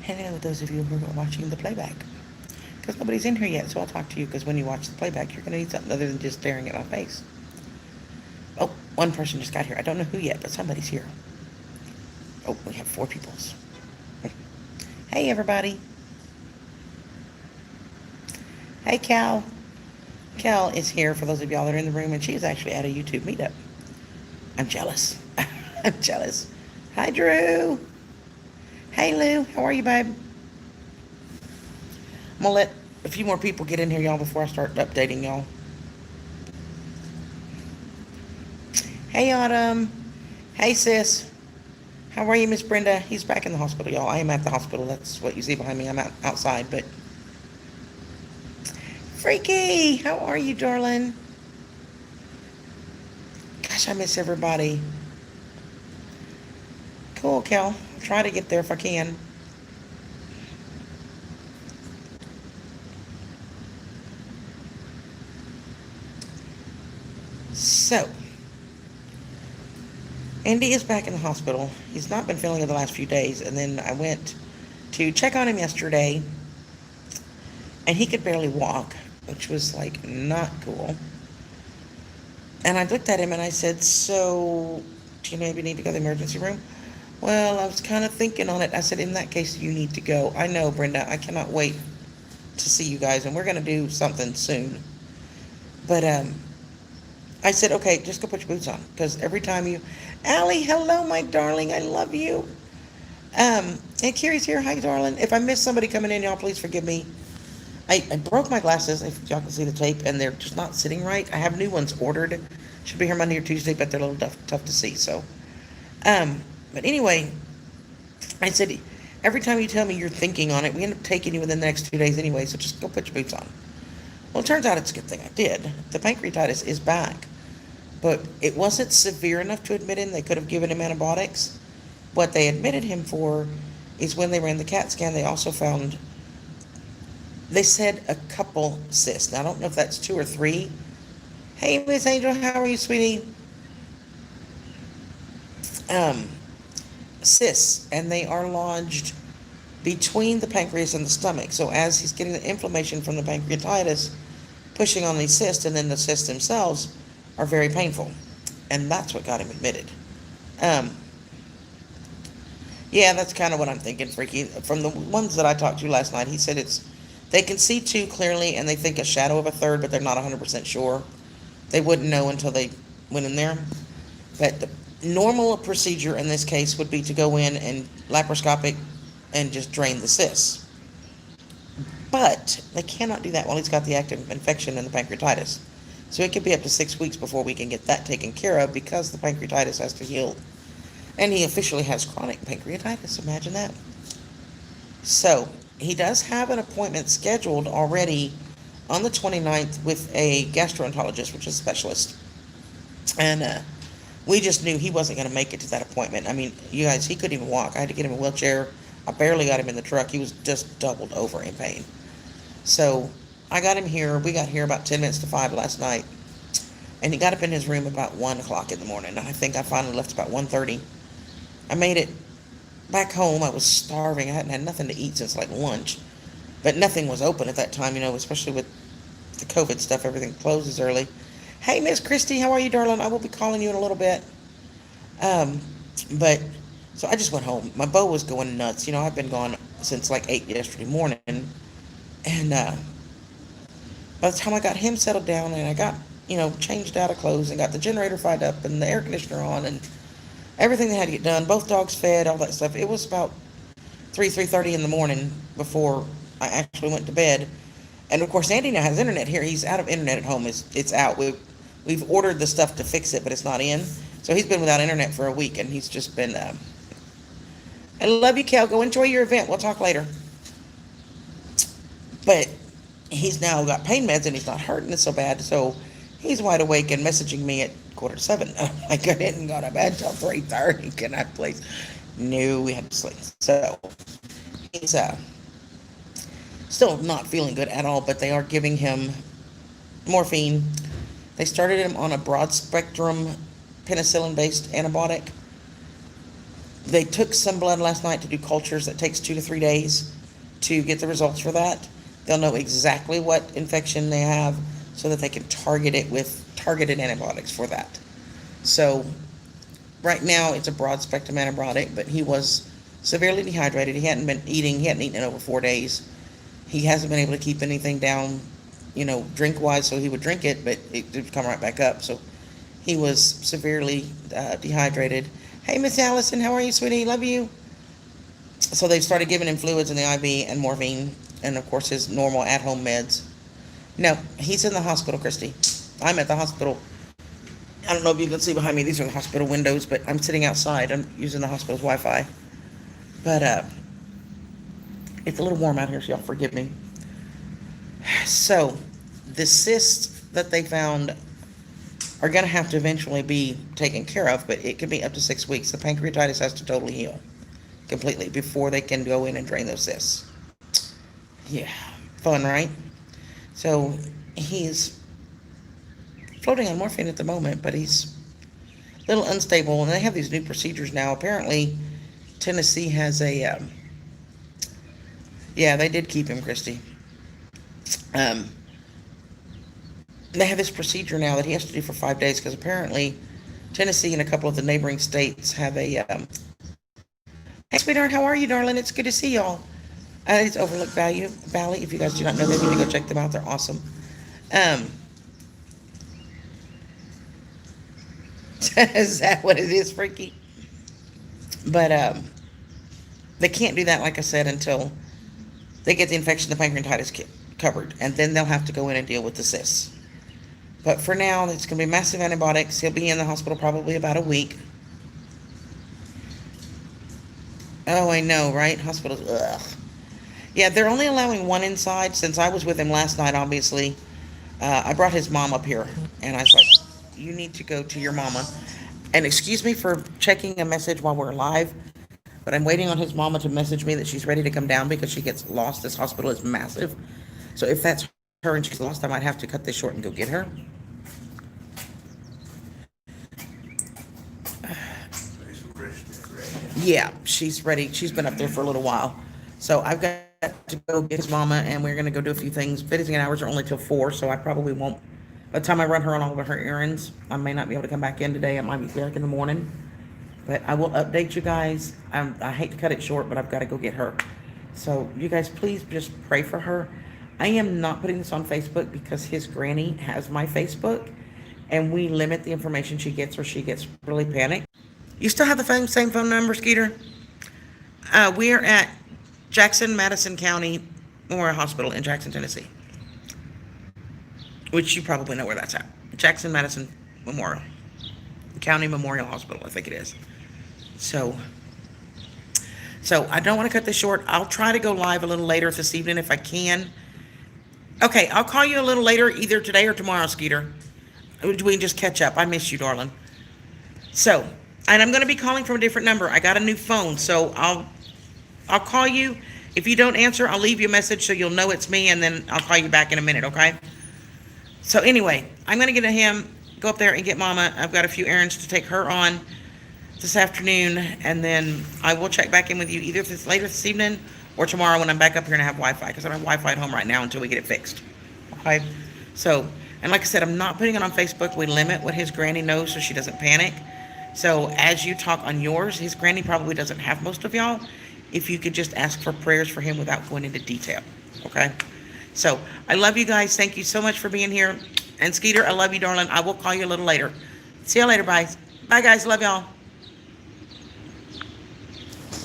Hello, those of you who are watching the playback. Because nobody's in here yet, so I'll talk to you. Because when you watch the playback, you're going to need something other than just staring at my face. Oh, one person just got here. I don't know who yet, but somebody's here. Oh, we have 4 peoples. Hey, everybody. Hey, Cal. Cal is here for those of y'all that are in the room, and she's actually at a YouTube meetup. I'm jealous. I'm jealous. Hi, Drew. Hey, Lou. How are you, babe? I'm going to let a few more people get in here, y'all, before I start updating y'all. Hey, Autumn. Hey, sis. How are you, Miss Brenda? He's back in the hospital, y'all. I am at the hospital. That's what you see behind me. I'm outside, but... Freaky! How are you, darling? Gosh, I miss everybody. Cool, Cal. I'll try to get there if I can. So, Andy is back in the hospital. He's not been feeling it the last few days, and then I went to check on him yesterday, and he could barely walk, which was like not cool. And I looked at him and I said, "So, do you maybe need to go to the emergency room?" Well, I was kind of thinking on it. I said, "In that case, you need to go." I know, Brenda. I cannot wait to see you guys, and we're going to do something soon. But I said, "Okay, just go put your boots on." Because every time you... Allie, hello, my darling. I love you. And Carrie's here. Hi, darling. If I miss somebody coming in, y'all, please forgive me. I broke my glasses, if y'all can see the tape, and they're just not sitting right. I have new ones ordered. Should be here Monday or Tuesday, but they're a little tough to see, so. But anyway, I said, every time you tell me you're thinking on it, we end up taking you within the next 2 days anyway, so just go put your boots on. Well, it turns out it's a good thing I did. The pancreatitis is back, but it wasn't severe enough to admit him. They could have given him antibiotics. What they admitted him for is when they ran the CAT scan, they also found, they said a couple cysts. Now, I don't know if that's 2 or 3. Hey, Miss Angel, how are you, sweetie? Um, Cysts, and they are lodged between the pancreas and the stomach. So as he's getting the inflammation from the pancreatitis, pushing on these cysts, and then the cysts themselves are very painful. And that's what got him admitted. Um, yeah, that's kind of what I'm thinking, Freaky. From the ones that I talked to last night, he said they can see 2 clearly, and they think a shadow of a third, but they're not 100% sure. They wouldn't know until they went in there. But the normal procedure in this case would be to go in and laparoscopic and just drain the cysts. But they cannot do that while he's got the active infection in the pancreatitis. So it could be up to 6 weeks before we can get that taken care of because the pancreatitis has to heal. And he officially has chronic pancreatitis, imagine that. So he does have an appointment scheduled already on the 29th with a gastroenterologist, which is a specialist. And we just knew he wasn't going to make it to that appointment. I mean, you guys, he couldn't even walk. I had to get him a wheelchair. I barely got him in the truck. He was just doubled over in pain. So I got him here. We got here about 10 minutes to 5 last night. And he got up in his room about 1 o'clock in the morning. And I think I finally left about 1:30. I made it back home. I was starving. I hadn't had nothing to eat since like lunch. But nothing was open at that time, especially with the COVID stuff. Everything closes early. Hey, Miss Christy, how are you, darling? I will be calling you in a little bit. Um, but, so I just went home. My beau was going nuts. I've been gone since like 8 yesterday morning. And by the time I got him settled down and I got, changed out of clothes and got the generator fired up and the air conditioner on and everything that had to get done, both dogs fed, all that stuff, it was about 3:30 in the morning before I actually went to bed. And of course, Andy now has internet here. He's out of internet at home. It's out. We've ordered the stuff to fix it, but it's not in. So he's been without internet for a week, and he's just been... I love you, Kel. Go enjoy your event. We'll talk later. But he's now got pain meds, and he's not hurting it so bad. So he's wide awake and messaging me at 6:45. I'm like, I didn't go to bed till 3:30. Can I please? No, we had to sleep. So he's still not feeling good at all, but they are giving him morphine. They started him on a broad spectrum penicillin based antibiotic. They took some blood last night to do cultures. That takes 2 to 3 days to get the results for that. They'll know exactly what infection they have so that they can target it with targeted antibiotics for that. So right now it's a broad spectrum antibiotic, but he was severely dehydrated. He hadn't eaten in over 4 days. He hasn't been able to keep anything down, drink wise, so he would drink it, but it would come right back up. So he was severely dehydrated. Hey, Miss Allison, how are you, sweetie? Love you. So they started giving him fluids in the IV and morphine, and of course his normal at-home meds. No, he's in the hospital, Christy. I'm at the hospital. I don't know if you can see behind me. These are the hospital windows, but I'm sitting outside. I'm using the hospital's Wi-Fi. But it's a little warm out here, so y'all forgive me. So the cysts that they found are going to have to eventually be taken care of, but it could be up to 6 weeks. The pancreatitis has to totally heal completely before they can go in and drain those cysts. Yeah, fun, right? So he's floating on morphine at the moment, but he's a little unstable, and they have these new procedures now. Apparently, Tennessee has a, yeah, they did keep him, Christy. They have this procedure now that he has to do for 5 days, because apparently Tennessee and a couple of the neighboring states have a, hey, sweetheart, how are you, darling? It's good to see y'all. It's Overlook Valley. If you guys do not know them, you need to go check them out. They're awesome. Is that what it is, Freaky? But they can't do that, like I said, until they get the infection, the pancreatitis covered, and then they'll have to go in and deal with the cysts. But for now, it's going to be massive antibiotics. He'll be in the hospital probably about a week. Oh, I know, right? Hospitals, ugh. Yeah, they're only allowing one inside. Since I was with him last night, obviously, I brought his mom up here, and I was like, you need to go to your mama. And excuse me for checking a message while we're live, but I'm waiting on his mama to message me that she's ready to come down because she gets lost. This hospital is massive. So if that's her and she's lost, I might have to cut this short and go get her. Yeah, she's ready. She's been up there for a little while. So I've got to go get his mama, and we're going to go do a few things. Visiting hours are only till 4, so I probably won't. By the time I run her on all of her errands, I may not be able to come back in today. It might be back in the morning. But I will update you guys. I hate to cut it short, but I've got to go get her. So you guys, please just pray for her. I am not putting this on Facebook because his granny has my Facebook, and we limit the information she gets or she gets really panicked. You still have the same phone number, Skeeter? We are at Jackson Madison County Memorial Hospital in Jackson, Tennessee, which you probably know where that's at. Jackson Madison Memorial County Memorial Hospital, I think it is. So I don't want to cut this short. I'll try to go live a little later this evening if I can. Okay, I'll call you a little later, either today or tomorrow, Skeeter. We can just catch up. I miss you, darling. So, and I'm going to be calling from a different number. I got a new phone, so I'll call you. If you don't answer, I'll leave you a message so you'll know it's me, and then I'll call you back in a minute, okay? So anyway, I'm going to get him, go up there and get Mama. I've got a few errands to take her on this afternoon, and then I will check back in with you either later this evening or tomorrow when I'm back up here and I have Wi-Fi, because I don't have Wi-Fi at home right now until we get it fixed. Okay? So, and like I said, I'm not putting it on Facebook. We limit what his granny knows so she doesn't panic. So as you talk on yours, his granny probably doesn't have most of y'all. If you could just ask for prayers for him without going into detail. Okay? So I love you guys. Thank you so much for being here. And Skeeter, I love you, darling. I will call you a little later. See you later. Bye. Bye, guys. Love y'all.